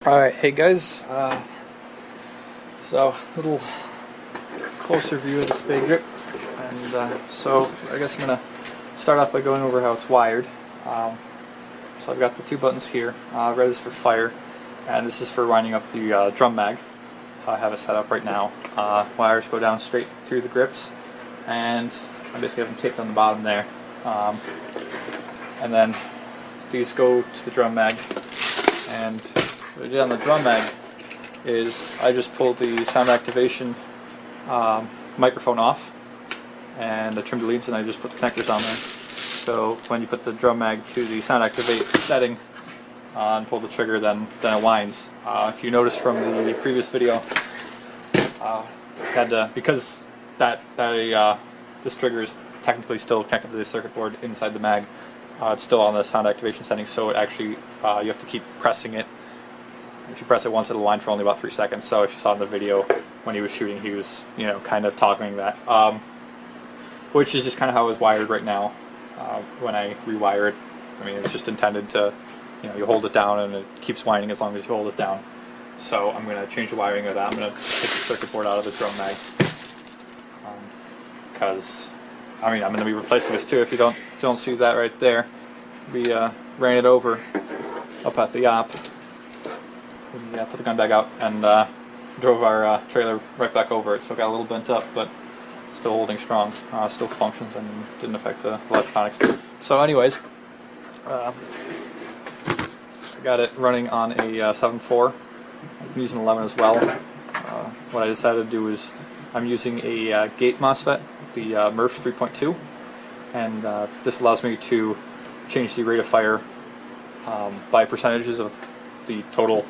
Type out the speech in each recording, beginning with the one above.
Alright, hey guys, so a little closer view of the Spade grip, and so I guess I'm going to start off by going over how it's wired. So I've got the two buttons here. Red is for fire, and this is for winding up the drum mag. I have it set up right now. Wires go down straight through the grips, and I basically have them taped on the bottom there. And then these go to the drum mag, and what I did on the drum mag is I just pulled the sound activation microphone off, and I trimmed the leads, and I just put the connectors on there. So when you put the drum mag to the sound activate setting and pull the trigger, then it winds. If you noticed from the previous video, because this trigger is technically still connected to the circuit board inside the mag. It's still on the sound activation setting, so it actually you have to keep pressing it. If you press it once, it'll line for only about 3 seconds. So if you saw in the video when he was shooting, he was kind of toggling that, which is just kind of how it was wired right now. When I rewire it, I mean, it's just intended to, you hold it down and it keeps winding as long as you hold it down. So I'm going to change the wiring of that. I'm going to take the circuit board out of the drum mag, because I'm going to be replacing this too. If you don't see that right there, we ran it over up at the op. We put the gun bag out and drove our trailer right back over it, so it got a little bent up, but still holding strong, still functions, and didn't affect the electronics. So anyways, I got it running on a 7.4. I'm using 11 as well. What I decided to do is I'm using a GATE MOSFet, the MERF 3.2, and this allows me to change the rate of fire by percentages of the total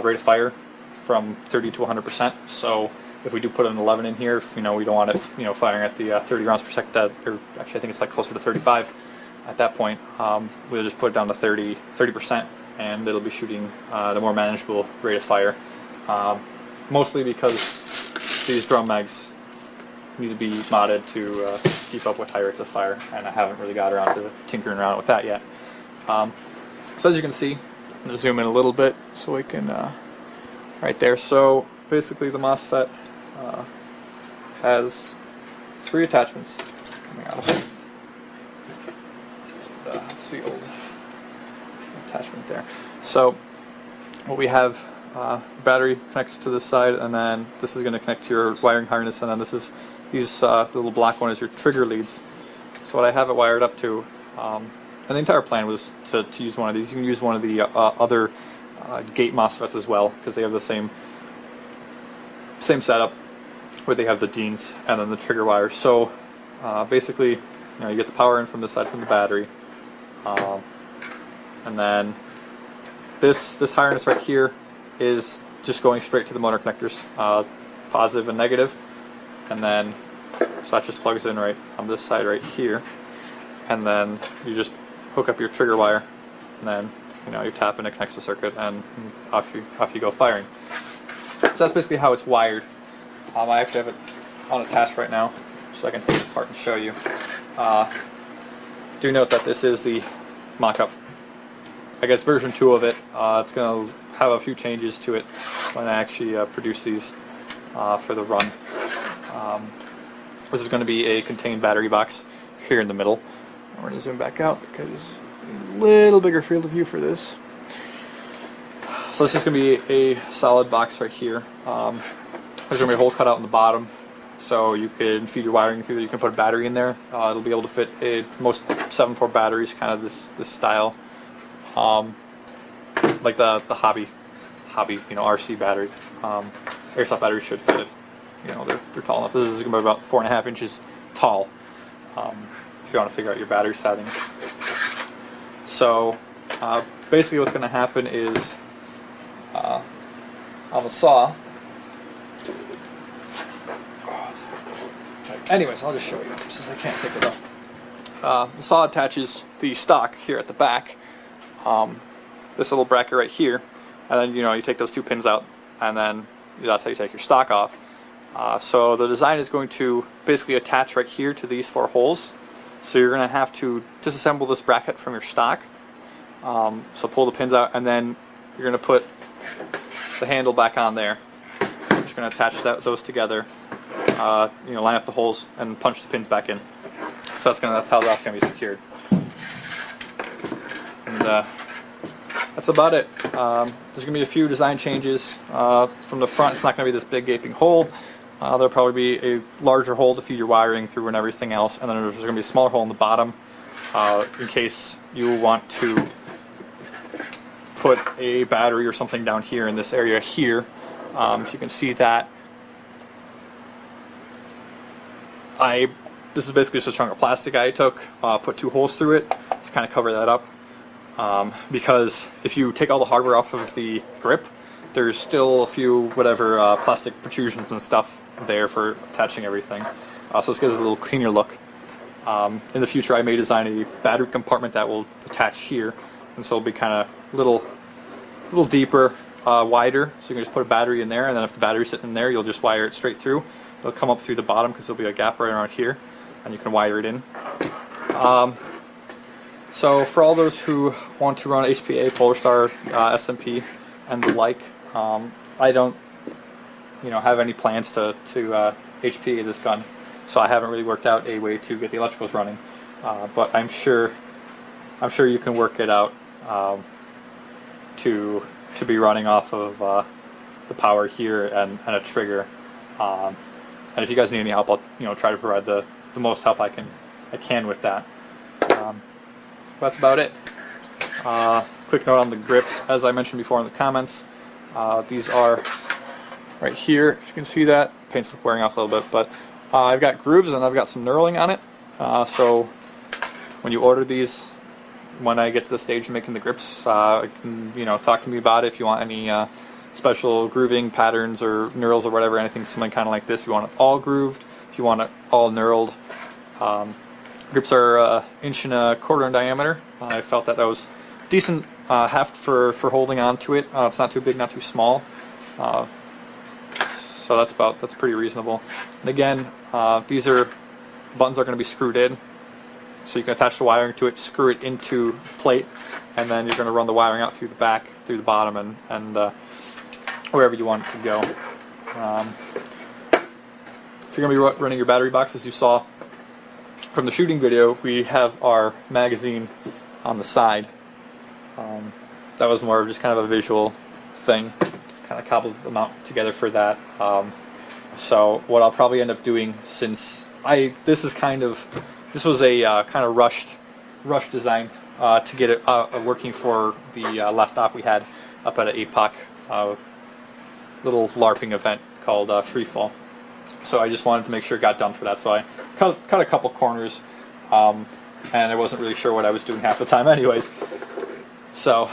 rate of fire from 30 to 100%. So if we do put an 11 in here, if we don't want it firing at the 30 rounds per second, or actually I think it's like closer to 35 at that point, we'll just put it down to 30%, and it'll be shooting the more manageable rate of fire, mostly because these drum mags need to be modded to keep up with high rates of fire, and I haven't really got around to tinkering around with that yet. So as you can see, I'm going to zoom in a little bit so we can, right there. So basically the MOSFET has 3 attachments coming out of it. Sealed attachment there. So what we have, battery connects to this side, and then this is going to connect to your wiring harness, and then the little black one is your trigger leads. So what I have it wired up to, and the entire plan was to use one of these. You can use one of the other GATE MOSFETs as well, because they have the same setup, where they have the DINs and then the trigger wire. So basically, you get the power in from this side from the battery, and then this harness right here is just going straight to the motor connectors, positive and negative, and then so that just plugs in right on this side right here, and then you just hook up your trigger wire, and then you tap and it connects the circuit, and off you go firing. So that's basically how it's wired. I actually have it unattached right now, so I can take it apart and show you. Do note that this is the mock-up, I guess, version 2 of it. It's going to have a few changes to it when I actually produce these for the run. This is going to be a contained battery box here in the middle. We're going to zoom back out because a little bigger field of view for this. So this is going to be a solid box right here. There's going to be a hole cut out in the bottom, so you can feed your wiring through there. You can put a battery in there. It'll be able to fit most 7.4 batteries, kind of this style, like the hobby RC battery. Airsoft batteries should fit if they're tall enough. This is going to be about 4.5 inches tall. If you want to figure out your battery settings. So basically what's going to happen is on the saw, anyways, I'll just show you since I can't take it off. The saw attaches the stock here at the back, this little bracket right here, and then you take those 2 pins out, and then that's how you take your stock off. So the design is going to basically attach right here to these 4 holes. So you're going to have to disassemble this bracket from your stock. So pull the pins out, and then you're going to put the handle back on there. I'm just going to attach those together, you know, line up the holes and punch the pins back in. So that's how that's going to be secured. And that's about it. There's going to be a few design changes. From the front, it's not going to be this big gaping hole. There'll probably be a larger hole to feed your wiring through and everything else, and then there's going to be a smaller hole in the bottom in case you want to put a battery or something down here in this area here. If you can see that, this is basically just a chunk of plastic I took, put 2 holes through it to kind of cover that up. Because if you take all the hardware off of the grip, there's still a few plastic protrusions and stuff there for attaching everything. So this gives it a little cleaner look. In the future, I may design a battery compartment that will attach here, and so it'll be kind of a little deeper, wider. So you can just put a battery in there, and then if the battery's sitting in there, you'll just wire it straight through. It'll come up through the bottom because there'll be a gap right around here, and you can wire it in. So for all those who want to run HPA, Polarstar, SMP, and the like, I don't, have any plans to HPA this gun, so I haven't really worked out a way to get the electricals running. But I'm sure you can work it out to be running off of the power here and a trigger. And if you guys need any help, I'll try to provide the most help I can with that. That's about it. Quick note on the grips, as I mentioned before in the comments, these are right here, if you can see that. Paint's wearing off a little bit, but I've got grooves and I've got some knurling on it. So when you order these, when I get to the stage of making the grips, you can talk to me about it if you want any special grooving patterns or knurls or whatever, something kind of like this. If you want it all grooved, if you want it all knurled. Grips are 1.25 inches in diameter. I felt that was decent heft for holding on to it. It's not too big, not too small. So that's pretty reasonable. And again, buttons are going to be screwed in, so you can attach the wiring to it, screw it into plate, and then you're going to run the wiring out through the back, through the bottom, and wherever you want it to go. If you're going to be running your battery box, as you saw from the shooting video, we have our magazine on the side. That was more of just kind of a visual thing, kind of cobbled them out together for that. So what I'll probably end up doing, since this was a kind of rushed design to get it working for the last op we had up at an APOC little LARPing event called Freefall. So I just wanted to make sure it got done for that. So I cut a couple corners, and I wasn't really sure what I was doing half the time anyways. So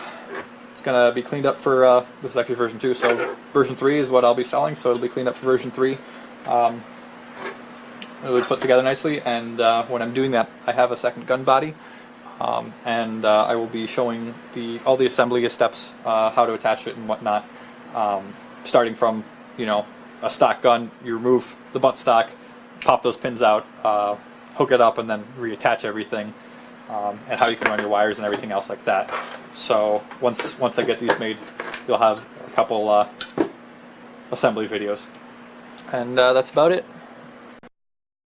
it's going to be cleaned up for, this is actually version 2, so version 3 is what I'll be selling, so it'll be cleaned up for version 3. It'll be put together nicely, and when I'm doing that, I have a second gun body, and I will be showing all the assembly steps, how to attach it and whatnot, starting from, a stock gun. You remove the buttstock, pop those pins out, hook it up, and then reattach everything, and how you can run your wires and everything else like that. So once I get these made, you'll have a couple assembly videos, and that's about it.